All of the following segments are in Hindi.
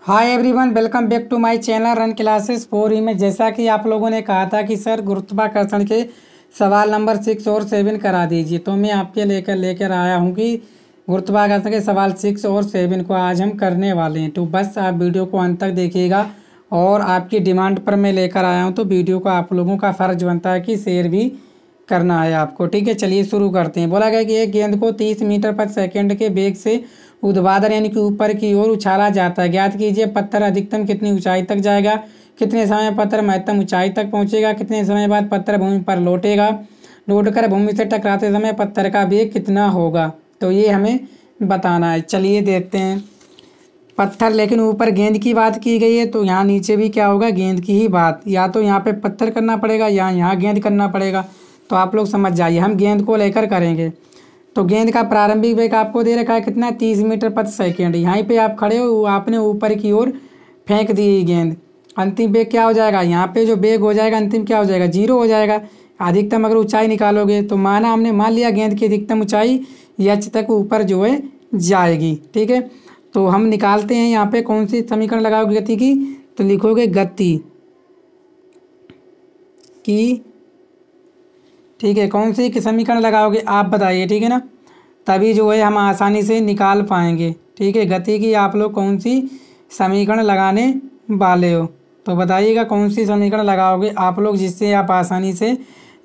Hi everyone, welcome back to my channel Run Classes 4 में। जैसा कि आप लोगों ने कहा था कि सर गुरुत्वाकर्षण के सवाल नंबर 6 और 7 करा दीजिए, तो मैं आपके लेकर आया हूं कि गुरुत्वाकर्षण के सवाल 6 और 7 को आज हम करने वाले हैं। तो बस आप वीडियो को अंत तक देखिएगा और आपकी डिमांड पर मैं लेकर आया हूँ, तो वीडियो को आप लोगों का फ़र्ज बनता है कि शेयर भी करना है आपको। ठीक है, चलिए शुरू करते हैं। बोला गया कि एक गेंद को 30 मीटर प्रति सेकंड के वेग से ऊर्ध्वाधर यानी कि ऊपर की ओर उछाला जाता है। ज्ञात कीजिए पत्थर अधिकतम कितनी ऊंचाई तक जाएगा, कितने समय पत्थर महत्तम ऊंचाई तक पहुंचेगा, कितने समय बाद पत्थर भूमि पर लौटकर भूमि से टकराते समय पत्थर का वेग कितना होगा। तो ये हमें बताना है। चलिए देखते हैं। पत्थर, लेकिन ऊपर गेंद की बात की गई है, तो यहाँ नीचे भी क्या होगा, गेंद की ही बात। या तो यहाँ पे पत्थर करना पड़ेगा या यहाँ गेंद करना पड़ेगा। तो आप लोग समझ जाइए, हम गेंद को लेकर करेंगे। तो गेंद का प्रारंभिक वेग आपको दे रखा है कितना, 30 मीटर प्रति सेकेंड। यहाँ पे आप खड़े हो, आपने ऊपर की ओर फेंक दी गेंद। अंतिम वेग क्या हो जाएगा, यहाँ पे जो वेग हो जाएगा अंतिम क्या हो जाएगा, 0 हो जाएगा। अधिकतम अगर ऊंचाई निकालोगे तो हमने मान लिया गेंद की अधिकतम ऊंचाई h तक ऊपर जो है जाएगी। ठीक है, तो हम निकालते हैं। यहाँ पे कौन सी समीकरण लगाओगे गति की, तो लिखोगे गति की। ठीक है, कौन सी समीकरण लगाओगे आप बताइए। ठीक है ना, तभी जो है हम आसानी से निकाल पाएंगे। ठीक है, गति की आप लोग कौन सी समीकरण लगाने वाले हो, तो बताइएगा कौन सी समीकरण लगाओगे आप लोग, जिससे आप आसानी से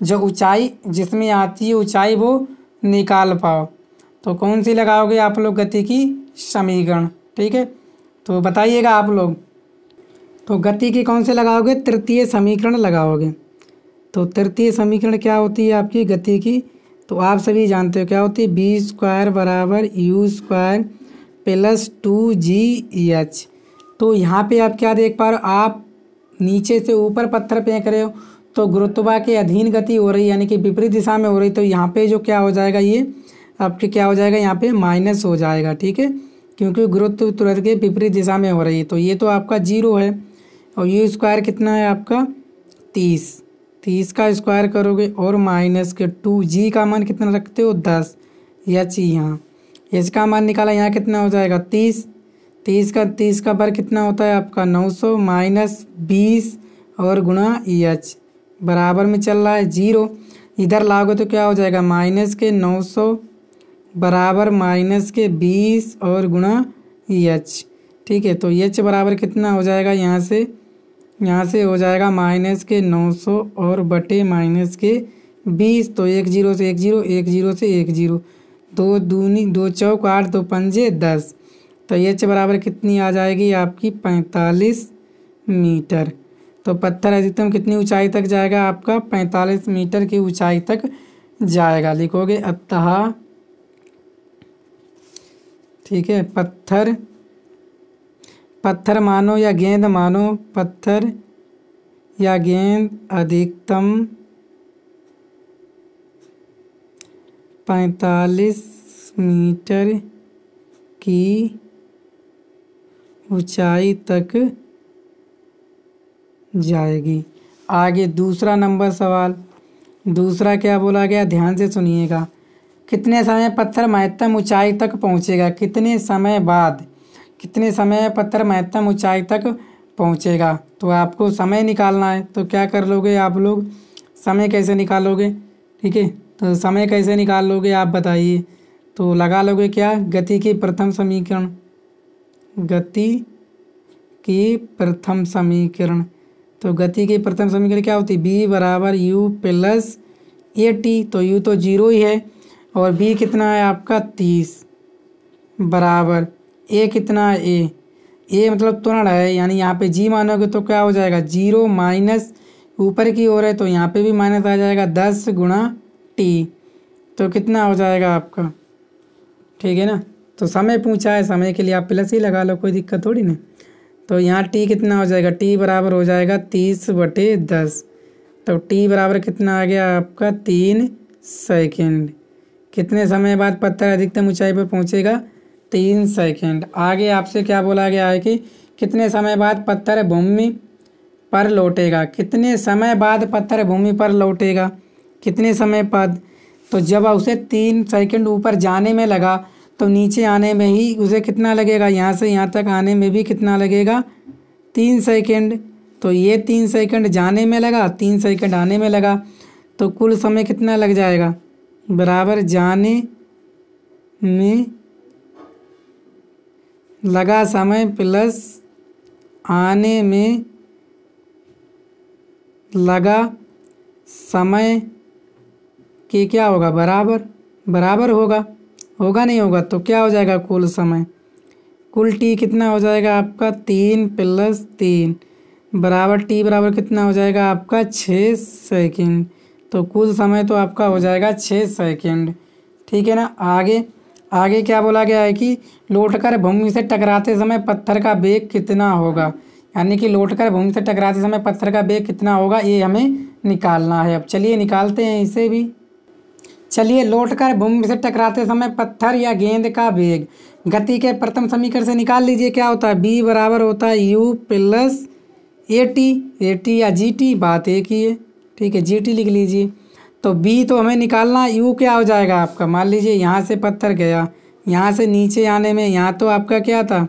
जो ऊंचाई जिसमें आती है ऊंचाई वो निकाल पाओ। तो कौन सी लगाओगे आप लोग गति की समीकरण। ठीक है, तो बताइएगा आप लोग। तो गति की कौन से लगाओगे, तृतीय समीकरण लगाओगे। तो तृतीय समीकरण क्या होती है आपकी गति की, तो आप सभी जानते हो क्या होती है, b² बराबर u² प्लस 2gh। तो यहाँ पे आप क्या देख पा रहे हो, आप नीचे से ऊपर पत्थर फेंक रहे हो तो गुरुत्वा के अधीन गति हो रही है, यानी कि विपरीत दिशा में हो रही। तो यहाँ पे जो क्या हो जाएगा, ये आपके क्या हो जाएगा, यहाँ पे माइनस हो जाएगा। ठीक है, क्योंकि गुरुत्व तुरंत के विपरीत दिशा में हो रही है। तो ये तो आपका 0 है। और u² कितना है आपका 30 का स्क्वायर करोगे और माइनस के 2g का मान कितना रखते हो 10। h यहाँ h का मान निकाला, यहाँ कितना हो जाएगा 30 का वर्ग कितना होता है आपका 900 माइनस 20 और गुणा h बराबर में चल रहा है 0। इधर लाओगे तो क्या हो जाएगा, माइनस के 900 बराबर माइनस के 20 और गुणा h। ठीक है, तो h बराबर कितना हो जाएगा, यहाँ से हो जाएगा माइनस के 900 और बटे माइनस के 20। तो 1 0 से 1 0, 1 0 से 1 0, 2 दूनी 2 चौक 8, 2 पंजे 10। तो h बराबर कितनी आ जाएगी आपकी 45 मीटर। तो पत्थर अधिकतम कितनी ऊंचाई तक जाएगा आपका, 45 मीटर की ऊंचाई तक जाएगा। लिखोगे अतः, ठीक है, पत्थर मानो या गेंद मानो, पत्थर या गेंद अधिकतम 45 मीटर की ऊंचाई तक जाएगी। आगे दूसरा नंबर सवाल, दूसरा क्या बोला गया, ध्यान से सुनिएगा। कितने समय पत्थर महत्तम ऊंचाई तक पहुंचेगा, कितने समय पत्थर महत्तम ऊंचाई तक पहुंचेगा। तो आपको समय निकालना है। तो क्या कर लोगे आप लोग, समय कैसे निकालोगे। ठीक है, तो समय कैसे निकाल लोगे आप बताइए। तो लगा लोगे क्या, गति की प्रथम समीकरण। तो गति की प्रथम समीकरण क्या होती है, b बराबर u प्लस at। तो u तो 0 ही है और b कितना है आपका 30 बराबर a कितना है, a मतलब त्वरण है, यानी यहाँ पे g मानोगे तो क्या हो जाएगा 0 माइनस ऊपर की ओर है तो यहाँ पे भी माइनस आ जाएगा 10 गुणा t। तो कितना हो जाएगा आपका, ठीक है ना। तो समय पूछा है, समय के लिए आप प्लस ही लगा लो, कोई दिक्कत थोड़ी ना। तो यहाँ t कितना हो जाएगा, t बराबर हो जाएगा 30/10। तो t बराबर कितना आ गया आपका 3 सेकेंड। कितने समय बाद पत्थर अधिकतम ऊंचाई पर पहुंचेगा, 3 सेकेंड। आगे आपसे क्या बोला गया है कि कितने समय बाद पत्थर भूमि पर लौटेगा, कितने समय बाद पत्थर भूमि पर लौटेगा, कितने समय बाद। तो जब उसे 3 सेकेंड ऊपर जाने में लगा तो नीचे आने में ही उसे कितना लगेगा, यहाँ से यहाँ तक आने में भी कितना लगेगा, 3 सेकंड। तो ये 3 सेकंड जाने में लगा, 3 सेकंड आने में लगा, तो कुल समय कितना लग जाएगा, बराबर जाने में लगा समय प्लस आने में लगा समय के क्या होगा, बराबर होगा नहीं होगा तो क्या हो जाएगा, कुल समय, कुल टी कितना हो जाएगा आपका 3 + 3 बराबर टी बराबर कितना हो जाएगा आपका 6 सेकंड। तो कुल समय तो आपका हो जाएगा 6 सेकंड। ठीक है ना। आगे क्या बोला गया है कि लौटकर भूमि से टकराते समय पत्थर का वेग कितना होगा, यानी कि लौटकर भूमि से टकराते समय पत्थर का वेग कितना होगा, ये हमें निकालना है। अब चलिए निकालते हैं इसे भी। चलिए, लौटकर भूमि से टकराते समय पत्थर या गेंद का वेग गति के प्रथम समीकरण से निकाल लीजिए। क्या होता है, b बराबर होता है u + at या gt, बात एक ही है। ठीक है, gt लिख लीजिए। तो b तो हमें निकालना, u क्या हो जाएगा आपका, मान लीजिए यहाँ से पत्थर गया, यहाँ से नीचे आने में यहाँ तो आपका क्या था,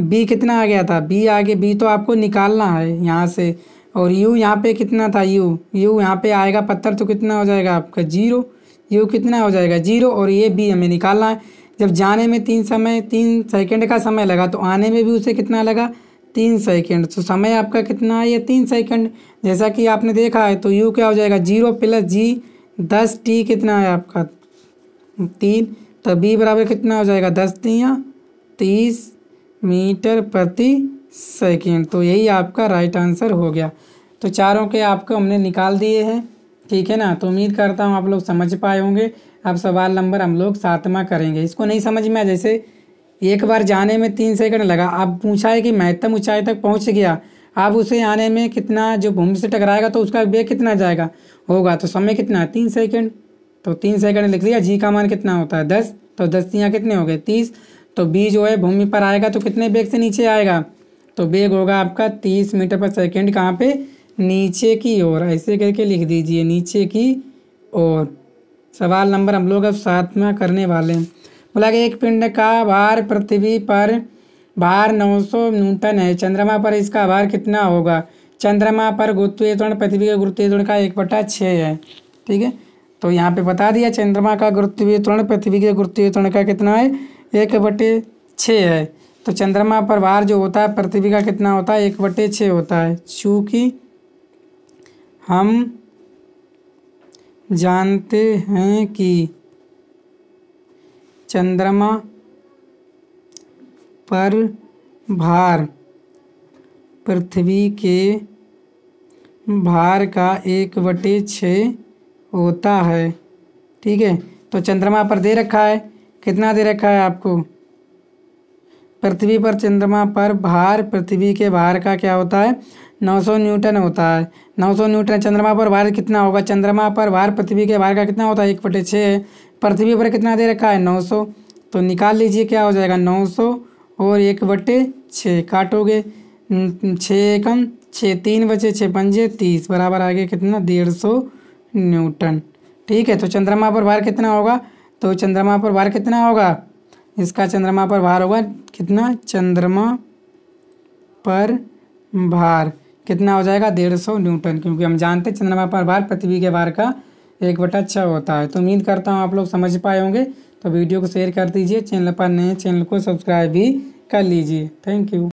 b कितना आ गया था, b आगे, b तो आपको निकालना है यहाँ से, और u यहाँ पे कितना था, u यहाँ पे आएगा पत्थर तो कितना हो जाएगा आपका 0, u कितना हो जाएगा 0, और ये b हमें निकालना है। जब जाने में 3 सेकंड का समय लगा तो आने में भी उसे कितना लगा, 3 सेकंड। तो समय आपका कितना है, ये 3 सेकंड, जैसा कि आपने देखा है। तो u क्या हो जाएगा 0 + g 10, t कितना है आपका 3, तो b बराबर कितना हो जाएगा 10 × 3 = 30 मीटर प्रति सेकंड। तो यही आपका राइट आंसर हो गया। तो चारों के आपको हमने निकाल दिए हैं। ठीक है ना। तो उम्मीद करता हूँ आप लोग समझ पाए होंगे। अब सवाल नंबर हम लोग 7वां करेंगे। इसको नहीं समझ में, जैसे एक बार जाने में 3 सेकंड लगा, अब पूछा है कि महत्तम ऊंचाई तक पहुंच गया, अब उसे आने में कितना, जो भूमि से टकराएगा तो उसका वेग कितना जाएगा होगा, तो समय कितना है 3 सेकंड। तो 3 सेकंड लिख लिया। जी का मान कितना होता है 10, तो 10 यहाँ कितने हो गए 30। तो बी जो है भूमि पर आएगा तो कितने वेग से नीचे आएगा, तो वेग होगा आपका 30 मीटर पर सेकंड। कहाँ पे, नीचे की ओर, ऐसे करके लिख दीजिए, नीचे की ओर। सवाल नंबर हम लोग अब 7वां करने वाले हैं। बोला कि एक पिंड का भार पृथ्वी पर भार 900 न्यूटन है, चंद्रमा पर इसका भार कितना होगा। चंद्रमा पर गुरुत्वीय त्वरण पृथ्वी के गुरुत्वीय त्वरण का 1/6 है। ठीक है, तो यहाँ पे बता दिया चंद्रमा का गुरुत्वीय त्वरण पृथ्वी के गुरुत्वीय त्वरण का कितना है, 1/6 है। तो चंद्रमा पर भार जो होता है पृथ्वी का कितना होता है, 1/6 होता है। चूँकि हम जानते हैं कि चंद्रमा पर भार पृथ्वी के भार का 1/6 होता है। ठीक है, तो चंद्रमा पर दे रखा है, कितना दे रखा है आपको, पृथ्वी पर चंद्रमा पर भार पृथ्वी के भार का क्या होता है 900 न्यूटन होता है। 900 न्यूटन। चंद्रमा पर भार कितना होगा, चंद्रमा पर भार पृथ्वी के भार का कितना होता है 1/6 है। पृथ्वी पर कितना दे रखा है 900, तो निकाल लीजिए क्या हो जाएगा 900 और 1/6 काटोगे, 6 एकम 6, 3 बचे 6 पंजे 30 बराबर आ गया कितना 150 न्यूटन। ठीक है, तो चंद्रमा पर भार कितना होगा, तो चंद्रमा पर भार कितना होगा, इसका चंद्रमा पर भार होगा कितना, चंद्रमा पर भार कितना हो जाएगा 150 न्यूटन, क्योंकि हम जानते हैं चंद्रमा पर भार पृथ्वी के भार का 1/6 होता है। तो उम्मीद करता हूँ आप लोग समझ पाए होंगे। तो वीडियो को शेयर कर दीजिए, चैनल पर नए चैनल को सब्सक्राइब भी कर लीजिए। Thank you.